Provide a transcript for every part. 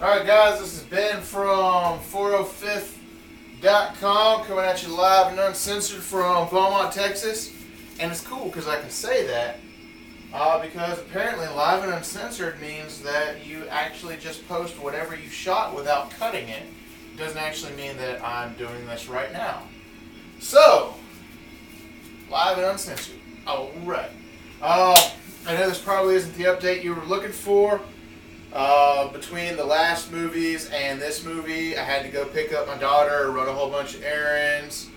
Alright guys, this is Ben from 405th.com coming at you live and uncensored from Beaumont, Texas. And it's cool because I can say that because apparently live and uncensored means that you actually just post whatever you shot without cutting it. It doesn't actually mean that I'm doing this right now. So, live and uncensored. Alright. I know this probably isn't the update you were looking for. Between the last movies and this movie, I had to go pick up my daughter, run a whole bunch of errands,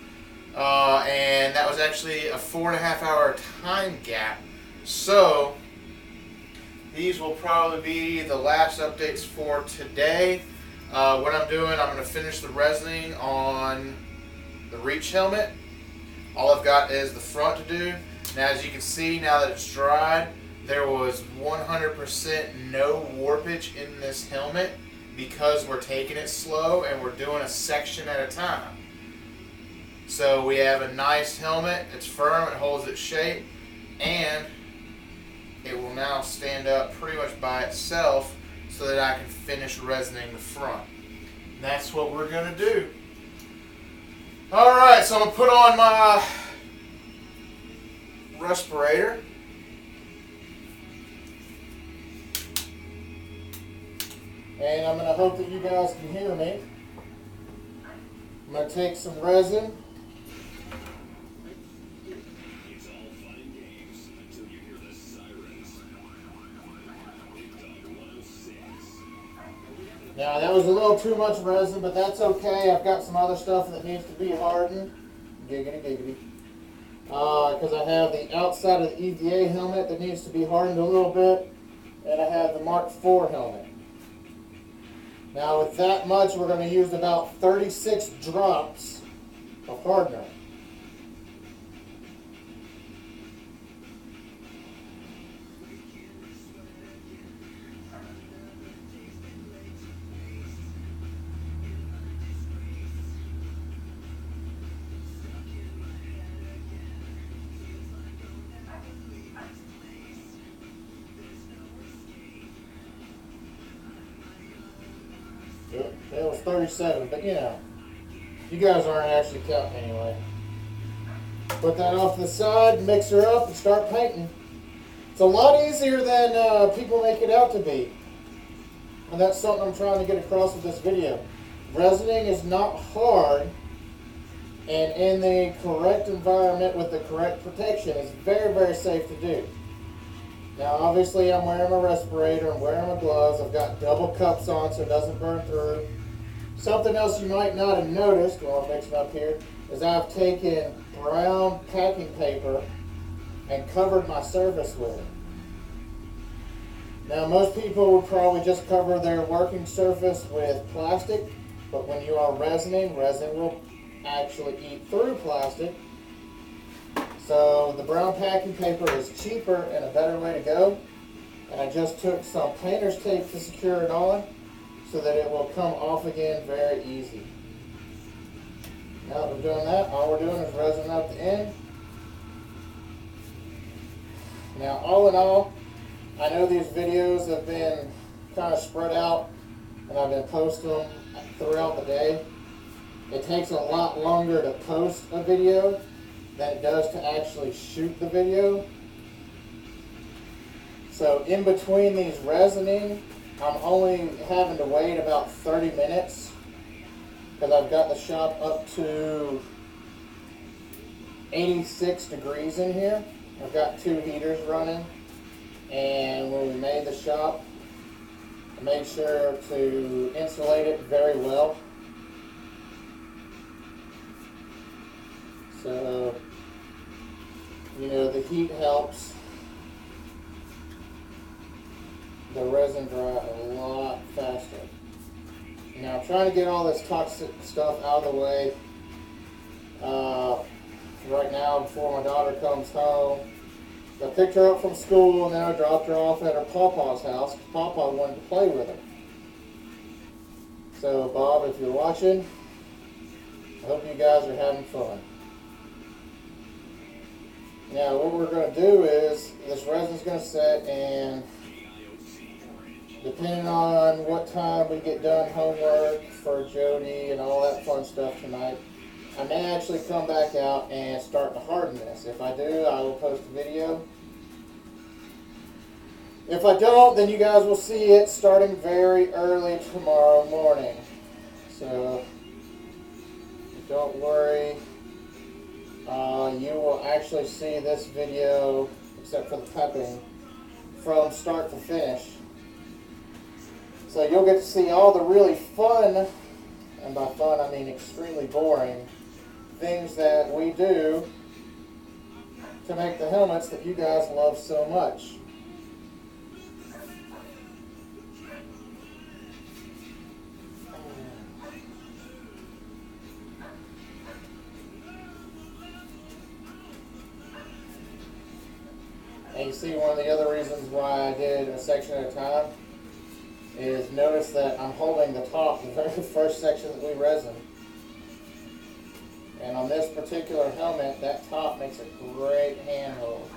and that was actually a 4.5 hour time gap. So, these will probably be the last updates for today. What I'm doing, I'm going to finish the resining on the Reach helmet. All I've got is the front to do. Now, as you can see, now that it's dried, there was 100% no warpage in this helmet because we're taking it slow and we're doing a section at a time. So we have a nice helmet, it's firm, it holds its shape, and it will now stand up pretty much by itself so that I can finish resining the front. And that's what we're going to do. Alright, so I'm going to put on my respirator. And I'm going to hope that you guys can hear me. I'm going to take some resin. Now that was a little too much resin, but that's okay. I've got some other stuff that needs to be hardened. Giggity, giggity. Because I have the outside of the AVI helmet that needs to be hardened a little bit. And I have the Mark IV helmet. Now with that much, we're going to use about 36 drops of hardener. That was 37, but you know, you guys aren't actually counting anyway. Put that off to the side, mix her up, and start painting. It's a lot easier than people make it out to be. And that's something I'm trying to get across with this video. Resining is not hard, and in the correct environment with the correct protection, it's very, very safe to do. Now obviously I'm wearing my respirator, I'm wearing my gloves, I've got double cups on so it doesn't burn through. Something else you might not have noticed while I'm mixing up here is I've taken brown packing paper and covered my surface with it. Now most people would probably just cover their working surface with plastic, but when you are resining, resin will actually eat through plastic. So the brown packing paper is cheaper and a better way to go. And I just took some painter's tape to secure it on so that it will come off again very easy. Now that we're doing that, all we're doing is resin up the end. Now all in all, I know these videos have been kind of spread out and I've been posting them throughout the day. It takes a lot longer to post a video than it does to actually shoot the video. So in between these resining, I'm only having to wait about 30 minutes because I've got the shop up to 86 degrees in here. I've got 2 heaters running, and when we made the shop, I made sure to insulate it very well. So, you know, the heat helps the resin dry a lot faster. Now, I'm trying to get all this toxic stuff out of the way right now before my daughter comes home. I picked her up from school and then I dropped her off at her Pawpaw's house because Pawpaw wanted to play with her. So, Bob, if you're watching, I hope you guys are having fun. Now what we're going to do is, this resin's going to set in depending on what time we get done homework for Jody and all that fun stuff tonight, I may actually come back out and start to harden this. If I do, I will post a video. If I don't, then you guys will see it starting very early tomorrow morning. So don't worry. You will actually see this video, except for the pepping, from start to finish. So you'll get to see all the really fun, and by fun I mean extremely boring, things that we do to make the helmets that you guys love so much. And you see, one of the other reasons why I did a section at a time is notice that I'm holding the top, the very first section that we resin. And on this particular helmet, that top makes a great handhold.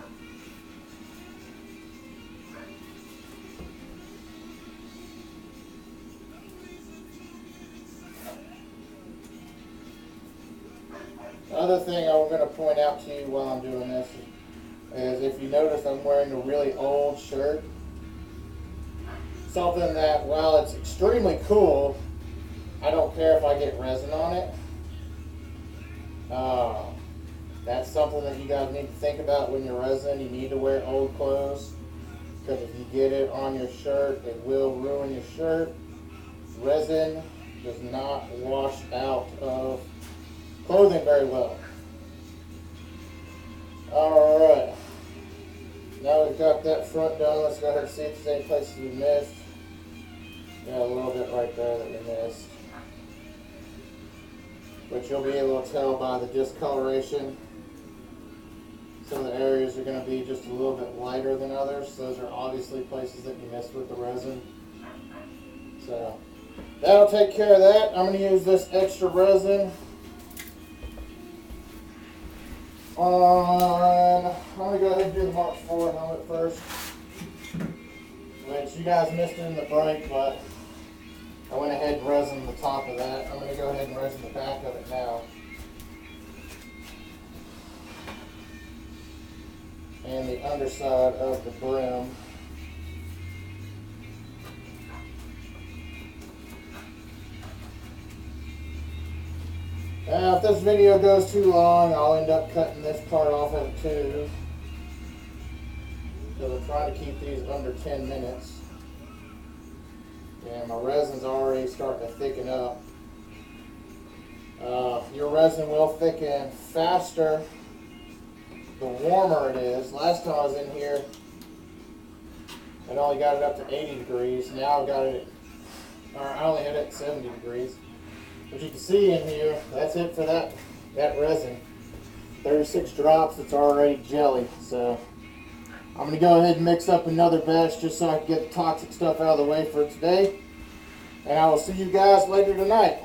The other thing I'm going to point out to you while I'm doing this is if you notice I'm wearing a really old shirt. Something that, while it's extremely cool, I don't care if I get resin on it. That's something that you guys need to think about when you're resin. You need to wear old clothes, because if you get it on your shirt, it will ruin your shirt. Resin does not wash out of clothing very well. Alright, now we've got that front done. Let's go ahead and see if there's any places we missed. Yeah, a little bit right there that we missed, which you'll be able to tell by the discoloration. Some of the areas are going to be just a little bit lighter than others. Those are obviously places that you missed with the resin. So that'll take care of that. I'm going to use this extra resin on, I'm going to go ahead and do the Mark IV helmet first, which you guys missed it in the break, but I went ahead and resin the top of that. I'm going to go ahead and resin the back of it now. And the underside of the brim. Now, if this video goes too long, I'll end up cutting this part off of it too. So I'm trying to keep these under 10 minutes. And my resin's already starting to thicken up. Your resin will thicken faster the warmer it is. Last time I was in here, I'd only got it up to 80 degrees. Now I've got it, I only had it at 70 degrees. But you can see in here, that's it for that resin. 36 drops, it's already jelly. So I'm going to go ahead and mix up another batch just so I can get the toxic stuff out of the way for today. And I will see you guys later tonight.